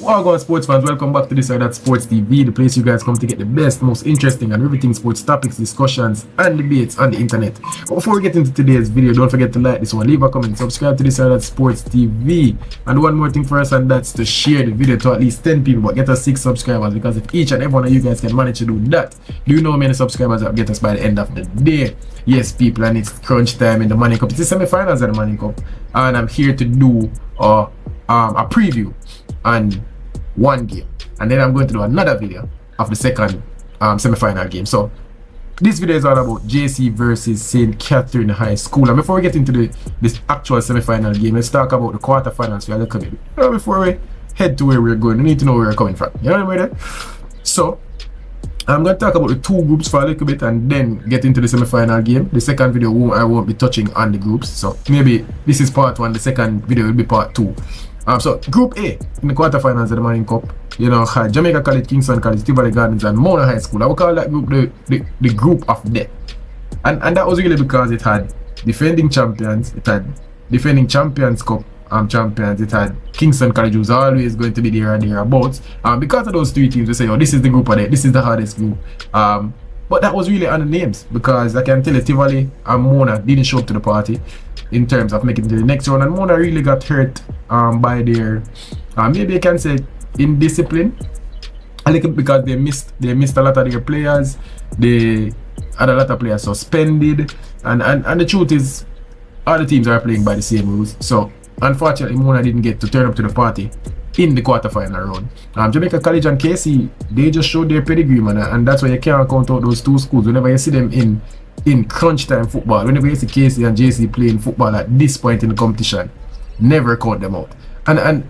Welcome sports fans, welcome back to this That Sports TV, the place you guys come to get the best, most interesting and riveting sports topics, discussions and debates on the internet. But before we get into today's video, don't forget to like this one, leave a comment, subscribe to this That Sports TV, and one more thing first, and that's to share the video to at least 10 people, but get us 6 subscribers, because if each and every one of you guys can manage to do that, do you know how many subscribers that get us by the end of the day? Yes people, and it's crunch time in the Money Cup. It's the semi-finals of the Money Cup, and I'm here to do a preview and one game, and then I'm going to do another video of the second semi-final game. So this video is all about JC versus St. Catherine High School. And before we get into this actual semi-final game, let's talk about the quarterfinals for a little bit. Before we head to where we're going, we need to know where we're coming from. You know what I mean? So I'm going to talk about the two groups for a little bit and then get into the semi-final game. The second video I won't be touching on the groups, so maybe this is part 1, the second video will be part 2. So Group A in the quarterfinals of the Money Cup, you know, had Jamaica College, Kingston College, Tivoli Gardens and Mona High School. I would call that group the group of death. And that was really because it had defending champions, it had defending Champions Cup champions, it had Kingston College, who's always going to be there and thereabouts. Because of those three teams, we say, oh, this is the group of death, this is the hardest group. But that was really on the names, because I can tell you Tivoli and Mona didn't show up to the party in terms of making it to the next round, and Mona really got hurt by their maybe I can say indiscipline a little, because they missed a lot of their players. They had a lot of players suspended, and the truth is all the teams are playing by the same rules. So unfortunately Mona didn't get to turn up to the party in the quarterfinal round. Jamaica College and KC, they just showed their pedigree, man, and that's why you can't count out those two schools whenever you see them in crunch time football. Whenever you see KC and JC playing football at this point in the competition, never count them out. And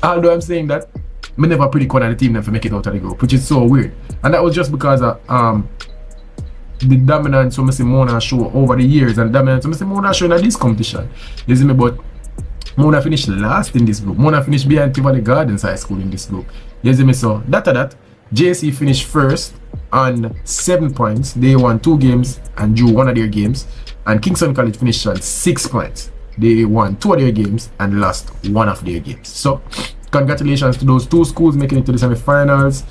although I'm saying that, I never predict one of the team them to make it out of the group, which is so weird. And that was just because of the dominance we see Mona show over the years, and the dominance we see Mona show in this competition. You see me? But Mona finished last in this group. Mona finished behind Tivoli Gardens High School in this group. You see me? So that JC finished first on 7 points. They won 2 games and drew 1 of their games. And Kingston College finished on 6 points. They won 2 of their games and lost 1 of their games. So congratulations to those 2 schools making it to the semi-finals.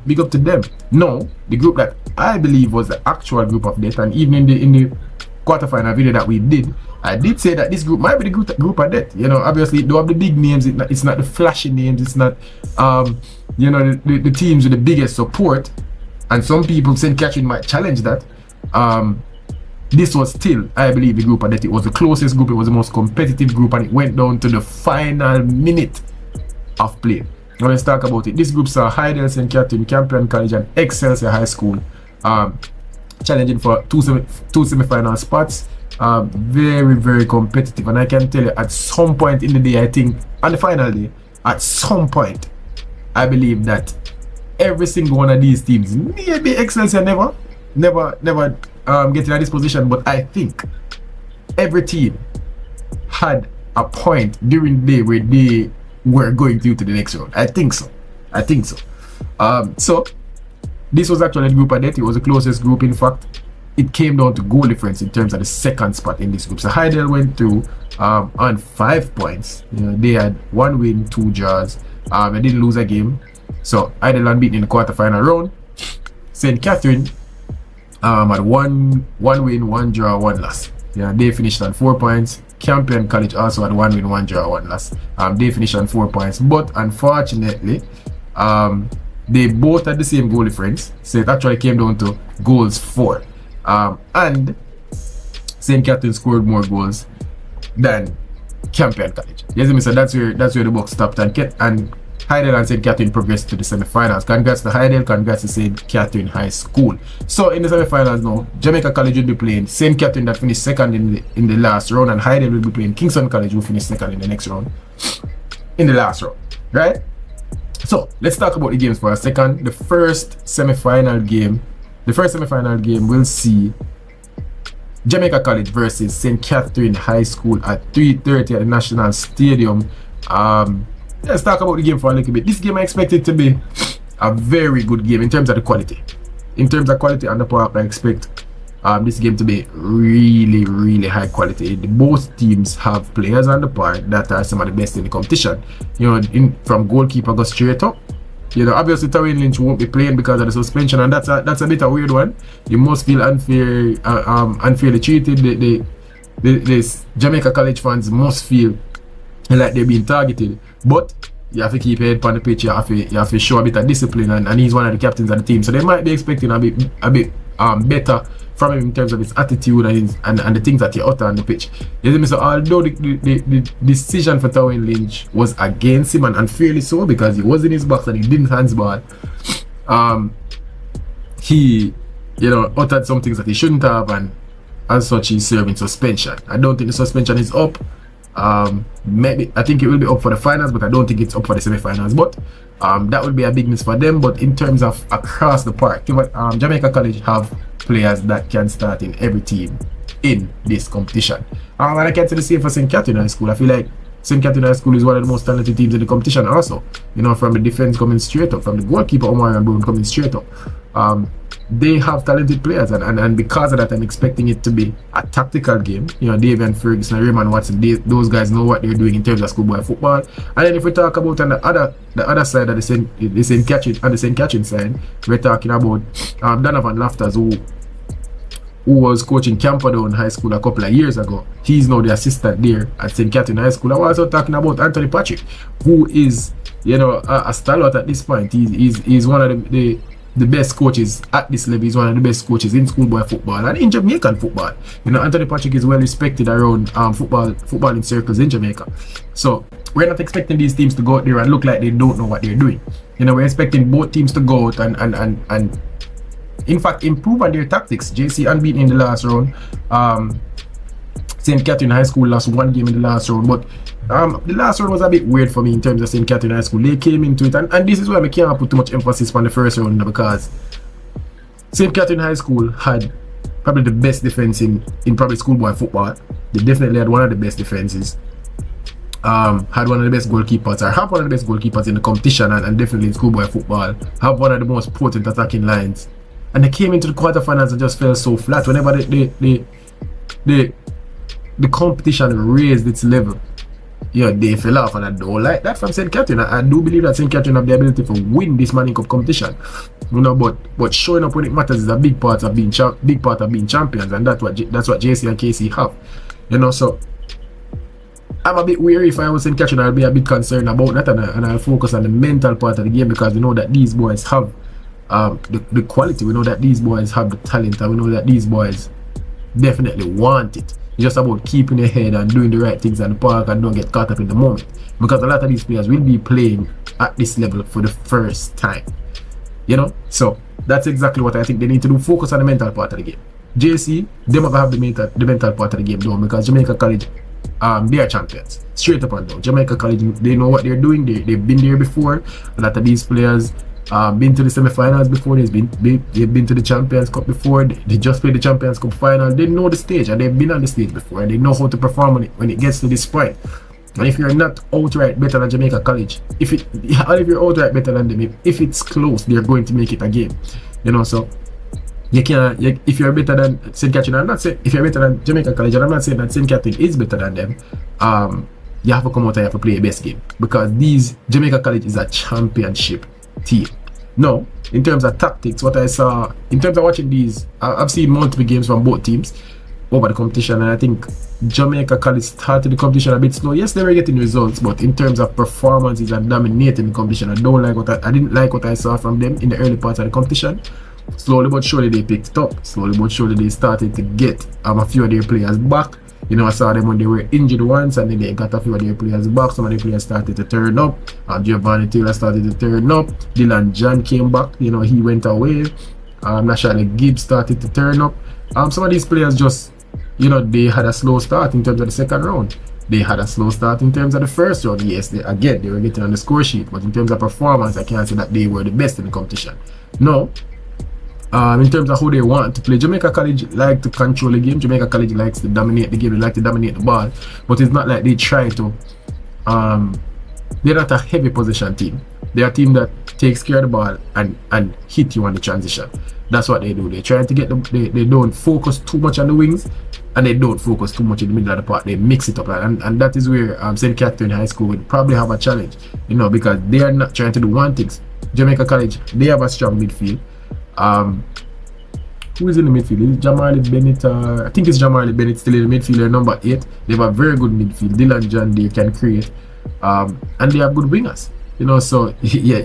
Big up to them. No, the group that I believe was the actual group of death, and even in the quarterfinal video that we did, I did say that this group might be the group of death. You know, obviously they have the big names. It's not the flashy names. It's not you know, the teams with the biggest support. And some people, St. Catherine might challenge that. This was still, I believe, the group of death. It was the closest group. It was the most competitive group, and it went down to the final minute of play. Now let's talk about it. This group saw Hydel, St. Catherine, Campion College and Excelsior High School challenging for two semi-final spots. Very, very competitive, and I can tell you at some point in the day, I think on the final day, at some point, I believe that every single one of these teams, maybe Excelsior never getting at this position, but I think every team had a point during the day where they were going through to the next round. I think so. So this was actually the group of death. It was the closest group. In fact, it came down to goal difference in terms of the second spot in this group. So Hydel went through on 5 points. You know, they had 1 win, 2 draws. They didn't lose a game. So Hydel unbeaten in the quarterfinal round. St. Catherine had 1 win, 1 draw, 1 loss. Yeah, they finished on 4 points. Campion College also had 1 win, 1 draw, 1 loss. They finished on 4 points, but unfortunately, they both had the same goal difference. So it actually came down to goals 4. And St. Catherine scored more goals than Campion College. Yes, so that's where the box stopped, and Hydel and St. Catherine progressed to the semi-finals. Congrats to Hydel, congrats to St. Catherine High School. So in the semi-finals now, Jamaica College will be playing St. Catherine, that finished second in the last round, and Hydel will be playing Kingston College, who finished second in the next round, in the last round, right? So let's talk about the games for a second. The first semi-final game will see Jamaica College versus St. Catherine High School at 3:30 at the National Stadium. Let's talk about the game for a little bit. This game I expect it to be a very good game in terms of the quality. In terms of quality on the park, I expect this game to be really, really high quality. Both teams have players on the part that are some of the best in the competition. You know, from goalkeeper go straight up. You know, obviously Tyrone Lynch won't be playing because of the suspension, and that's a bit of a weird one. You must feel unfairly treated. The Jamaica College fans must feel like they're being targeted, but you have to keep your head on the pitch. You have to show a bit of discipline, and he's one of the captains of the team, so they might be expecting a bit better from him in terms of his attitude and the things that he utter on the pitch. You see me? So although the decision for Tyrone Lynch was against him, and unfairly so, because he was in his box and he didn't handsball, he, you know, uttered some things that he shouldn't have, and as such he's serving suspension. I don't think the suspension is up. Maybe I think it will be up for the finals, but I don't think it's up for the semi-finals. But that would be a big miss for them. But in terms of across the park, Jamaica College have players that can start in every team in this competition. And I can say the same for St. Catherine High School. I feel like St. Catherine High School is one of the most talented teams in the competition also. You know, from the defense coming straight up, from the goalkeeper Omar and Brown coming straight up. They have talented players, and because of that, I'm expecting it to be a tactical game. You know, Davian Ferguson and Raymond Watson, those guys know what they're doing in terms of schoolboy football. And then if we talk about on the other side of the St. Catherine side, we're talking about Donovan Lafters, who was coaching Camperdown High School a couple of years ago. He's now the assistant there at St. Catherine High School. I was also talking about Anthony Patrick, who is, you know, a stalwart at this point. He's one of the best coaches at this level. He's one of the best coaches in schoolboy football and in Jamaican football. You know, Anthony Patrick is well respected around footballing circles in Jamaica. So we're not expecting these teams to go out there and look like they don't know what they're doing. You know, we're expecting both teams to go out and in fact improve on their tactics. JC unbeaten in the last round. St. Catherine High School lost one game in the last round, but the last round was a bit weird for me in terms of St. Catherine High School. They came into it, and this is why I can't put too much emphasis on the first round, because St. Catherine High School had probably the best defense in probably schoolboy football. They definitely had one of the best defenses. Had one of the best goalkeepers, or have one of the best goalkeepers in the competition, and definitely in schoolboy football. Have one of the most potent attacking lines. And they came into the quarterfinals and just fell so flat. Whenever the competition raised its level, yeah, they fell off, and I don't like that from St. Catherine. I do believe that St. Catherine have the ability to win this Manning Cup competition, you know. But showing up when it matters is a big part of being champions, and that's what JC and KC have, you know. So I'm a bit weary. If I was St. Catherine, I'll be a bit concerned about that, and I'll focus on the mental part of the game, because we know that these boys have the quality. We know that these boys have the talent, and we know that these boys definitely want it. It's just about keeping your head and doing the right things on the park, and don't get caught up in the moment, because a lot of these players will be playing at this level for the first time, you know. So that's exactly what I think they need to do. Focus on the mental part of the game. JC, they might have the mental part of the game down, because Jamaica College, they are champions straight up and down. Jamaica College, they know what they're doing. They've been there before. A lot of these players been to the semi-finals before. They've been to the Champions Cup before. They just played the Champions Cup final. They know the stage, and they've been on the stage before, and they know how to perform when it gets to this point. And if you're not outright better than Jamaica College, if you're outright better than them, if it's close, they're going to make it a game, you know. So you can't, if you're better than St. Catherine, I'm not saying if you're better than Jamaica College, and I'm not saying that St. Catherine is better than them, you have to come out and you have to play your best game, because Jamaica College is a championship team. No, in terms of tactics, what I saw in terms of watching these, I've seen multiple games from both teams over the competition, and I think Jamaica College started the competition a bit slow. Yes, they were getting results, but in terms of performances and dominating the competition, I didn't like what I saw from them in the early parts of the competition. Slowly but surely they picked it up. Slowly but surely they started to get a few of their players back. You know, I saw them when they were injured once, and then they got a few of their players back. Some of their players started to turn up. Giovanni Taylor started to turn up. Dylan John came back. You know, he went away. Nashale Gibbs started to turn up. Some of these players just, you know, they had a slow start in terms of the second round. They had a slow start in terms of the first round. Yes, they were getting on the score sheet, but in terms of performance, I can't say that they were the best in the competition. No. In terms of who they want to play, Jamaica College like to control the game. Jamaica College likes to dominate the game. They like to dominate the ball, but it's not like they try to. They're not a heavy possession team. They're a team that takes care of the ball and hit you on the transition. That's what they do. They try to get they don't focus too much on the wings, and they don't focus too much in the middle of the park. They mix it up, and that is where St. Catherine High School would probably have a challenge, because they are not trying to do one thing. Jamaica College, they have a strong midfield. Who is in the midfield? Is Jamali Bennett? I think it's Jamali Bennett still in the midfield, number 8. They have a very good midfield. Dylan John, they can create, and they have good wingers. So yeah.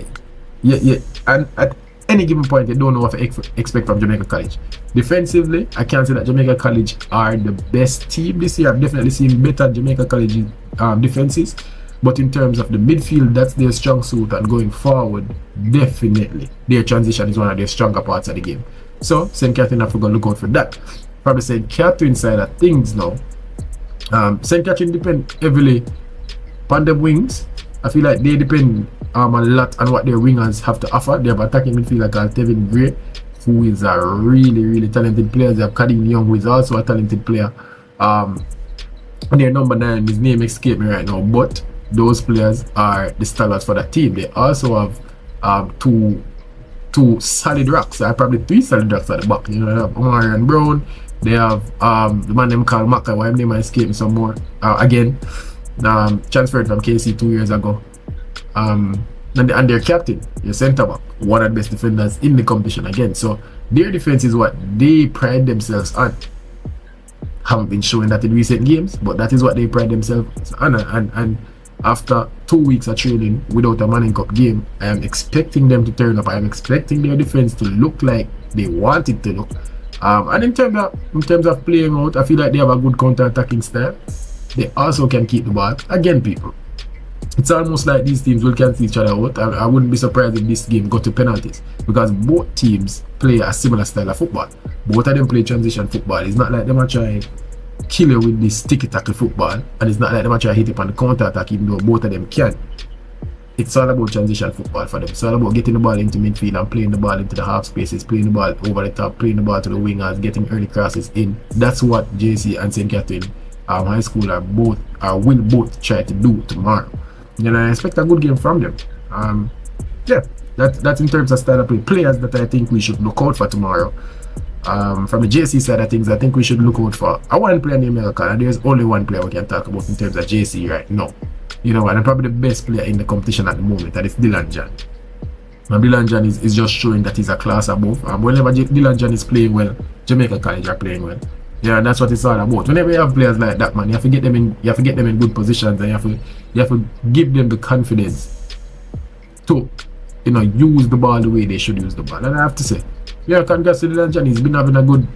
And at any given point, they don't know what to expect from Jamaica College. Defensively, I can't say that Jamaica College are the best team this year. I've definitely seen better Jamaica College defenses. But in terms of the midfield, that's their strong suit, and going forward, definitely their transition is one of their stronger parts of the game. So St. Catherine have to go look out for that. Probably St. Catherine side of things now. St. Catherine depend heavily on the wings. I feel like they depend a lot on what their wingers have to offer. They have attacking midfielder called Tevin Gray, who is a really, really talented player. They have Kadim Young, who is also a talented player. And their number 9, his name escaped me right now, but those players are the stalwarts for that team. They also have two solid rocks. Probably 3 solid rocks at the back. They have Omarion Brown. They have the man named Carl Maka. Why name escaped me some more. Again, transferred from KC 2 years ago. And their captain, their centre back, one of the best defenders in the competition again. So their defense is what they pride themselves on. Haven't been showing that in recent games, but that is what they pride themselves on. And after 2 weeks of training without a Manning Cup game, I am expecting them to turn up. I am expecting their defense to look like they want it to look. And in terms of playing out, I feel like they have a good counter-attacking style. They also can keep the ball. Again, people, it's almost like these teams will cancel each other out. I wouldn't be surprised if this game got to penalties, because both teams play a similar style of football. Both of them play transition football. It's not like them are trying kill you with this sticky tackle football, and it's not like them are trying to hit it on the counter attack, even though both of them can. It's all about transition football for them. It's all about getting the ball into midfield and playing the ball into the half spaces, playing the ball over the top, playing the ball to the wingers, getting early crosses in. That's what JC and St. Catherine High School will both try to do tomorrow. And I expect a good game from them. Yeah, that's in terms of style of play. Players that I think we should look out for tomorrow. From the JC side of things, I think we should look out for one player named Melka, and there's only one player we can talk about in terms of JC right now. And probably the best player in the competition at the moment, that is Dylan John. And Dylan John is just showing that he's a class above. Whenever Dylan John is playing well, Jamaica College are playing well. Yeah, and that's what it's all about. Whenever you have players like that, man, you have to get them in good positions, and you have to give them the confidence to use the ball the way they should use the ball. And I have to say, yeah, congrats to Dylan John. He's been having a good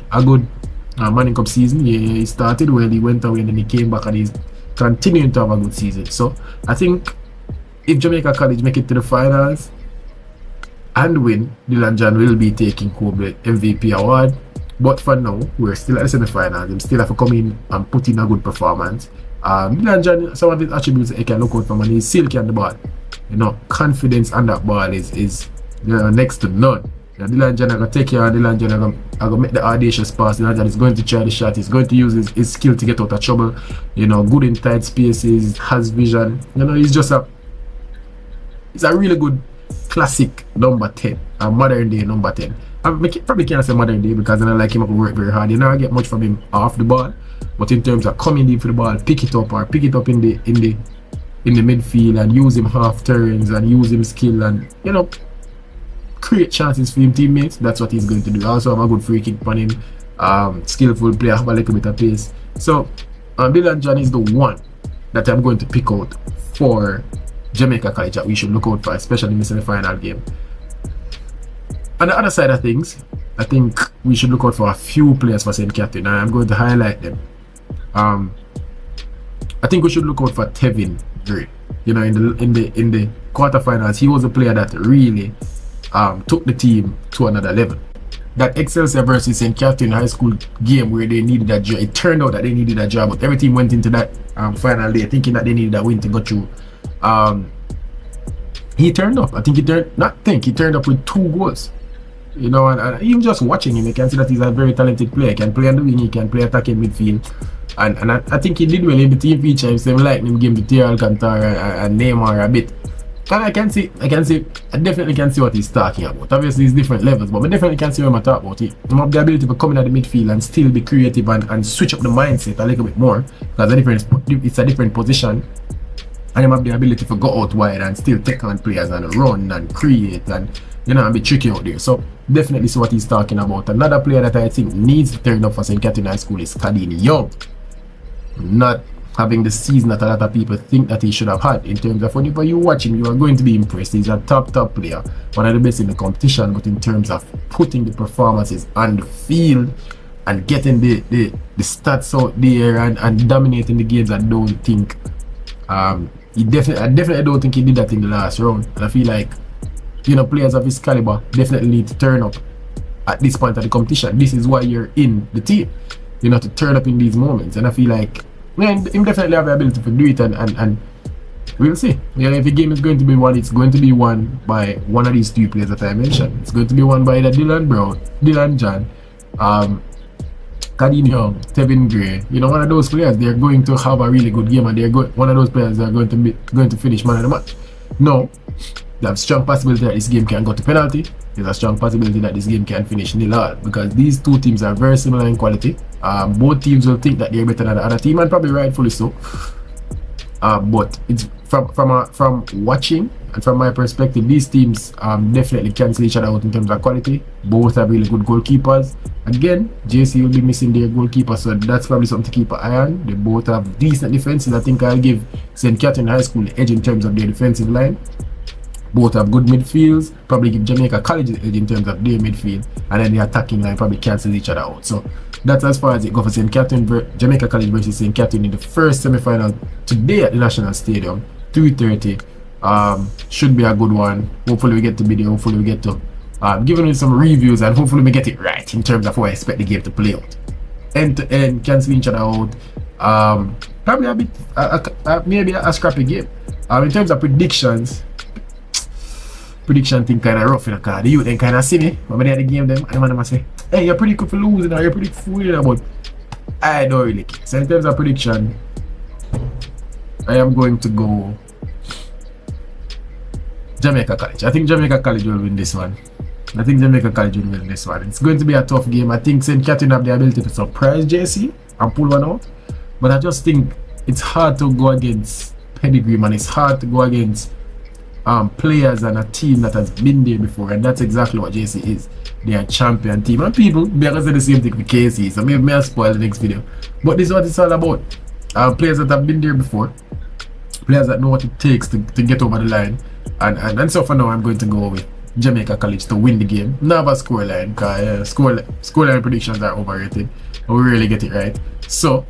Manning Cup season. He started well, he went away, and then he came back, and he's continuing to have a good season. So I think if Jamaica College make it to the finals and win, Dylan John will be taking home the MVP award. But for now, we're still at the semi-finals. He still have to come in and put in a good performance. Dylan John, some of his attributes he can look out for, and he's silky on the ball. Confidence on that ball is next to none. Dylan John are going to take care of Dylan John. Are going to make the audacious pass. Dylan John is going to try the shot. He's going to use his skill to get out of trouble. Good in tight spaces, has vision. He's a really good classic number 10, a modern day number 10. I probably can't say modern day because I don't like him up to work very hard. You never get much from him off the ball, but in terms of coming in for the ball, pick it up in the midfield and use him half turns and use him skill and create chances for him teammates. That's what he's going to do. Also have a good free kick on him. Skillful player, have a little bit of pace. So Dylan John is the one that I'm going to pick out for Jamaica College that we should look out for, especially in the semi-final game. On the other side of things, I think we should look out for a few players for St. Catherine, and I'm going to highlight them. I think we should look out for Tevin Gray. In the quarterfinals, he was a player that really took the team to another level. That Excelsior versus St. Catherine High School game where they needed that job, it turned out that they needed that job, but every team went into that final day thinking that they needed that win to go through. He turned up. He turned up with 2 goals. And even just watching him, you can see that he's a very talented player. He can play on the wing, he can play attacking midfield. And I think he did well in the team feature. He like him game to T. Alcantara and Neymar a bit. And I definitely can see what he's talking about. Obviously, it's different levels, but I definitely can see what I'm talking about. He have the ability to come in at the midfield and still be creative and switch up the mindset a little bit more, because it's a different position. And he have the ability to go out wide and still take on players and run and create and, you know, and be tricky out there. So definitely see what he's talking about. Another player that I think needs to turn up for St. Catherine High School is Kadini Young. Not having the season that a lot of people think that he should have had. In terms of whenever you watch him, you are going to be impressed. He's a top player, one of the best in the competition, but in terms of putting the performances on the field and getting the stats out there and dominating the games, I don't think I definitely don't think he did that in the last round. And I feel like, you know, players of his caliber definitely need to turn up at this point of the competition. This is why you're in the team, you know, to turn up in these moments. And I feel like, man, him definitely have the ability to do it, and we'll see. Yeah, if the game is going to be won, it's going to be won by one of these two players that I mentioned. It's going to be won by either Dylan Brown, Dylan John, Kadini Young, Tevin Gray. You know, one of those players, they're going to have a really good game, and one of those players that are going to finish man of the match. No, there's a strong possibility that this game can go to penalty. There's a strong possibility that this game can finish 0-0, because these two teams are very similar in quality. Both teams will think that they're better than the other team, and probably rightfully so. But it's from watching and from my perspective, these teams definitely cancel each other out in terms of quality. Both have really good goalkeepers. Again, JC will be missing their goalkeeper, so that's probably something to keep an eye on. They both have decent defenses. I think I'll give St. Catherine High School the edge in terms of their defensive line. Both have good midfields. Probably give Jamaica College the edge in terms of their midfield, and then the attacking line probably cancels each other out. So that's as far as it goes for St. Catherine, Jamaica College versus St. Catherine in the first semi-final today at the National Stadium, 3:30. Should be a good one. Hopefully we get to be there. Hopefully we get to giving you some reviews, and hopefully we get it right in terms of how I expect the game to play out. End to end, cancel each other out. Probably a bit, maybe a scrappy game. In terms of predictions, prediction thing kind of rough, you know, because the youth then kind of see me when they at the game them, and the man say, hey, you're pretty good for losing, or you're pretty fool, you know, but I don't really care. So in terms of prediction, I am going to go Jamaica College. I think Jamaica College will win this one. It's going to be a tough game. I think St. Catherine have the ability to surprise JC and pull one out, but I just think it's hard to go against pedigree, man. It's hard to go against players and a team that has been there before, and that's exactly what JC is. They are a champion team, and people be able to say the same thing for KC, so maybe I'll spoil the next video. But this is what it's all about. Players that have been there before, players that know what it takes to get over the line, and so for now I'm going to go with Jamaica College to win the game. Not a scoreline, because scoreline predictions are overrated, but we really get it right. So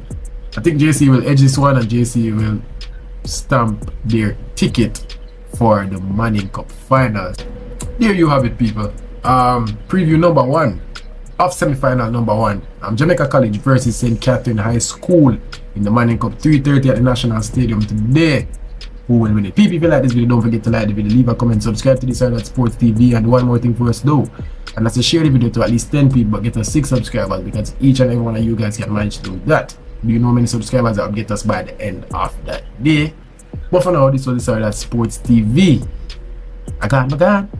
I think JC will edge this one, and JC will stamp their ticket for the Manning Cup finals. There you have it, people. Preview number 1 of semi-final number 1. Jamaica College versus St. Catherine High School in the Manning Cup, 3:30 at the National Stadium today. Who will win it? People, if you like this video, don't forget to like the video, leave a comment, subscribe to this channel at Sports TV, and one more thing for us though, and that's to share the video to at least 10 people, but get us 6 subscribers, because each and every one of you guys can manage to do that. Do you know how many subscribers that will get us by the end of that day? But for now, this was the Sports TV. I got my gun.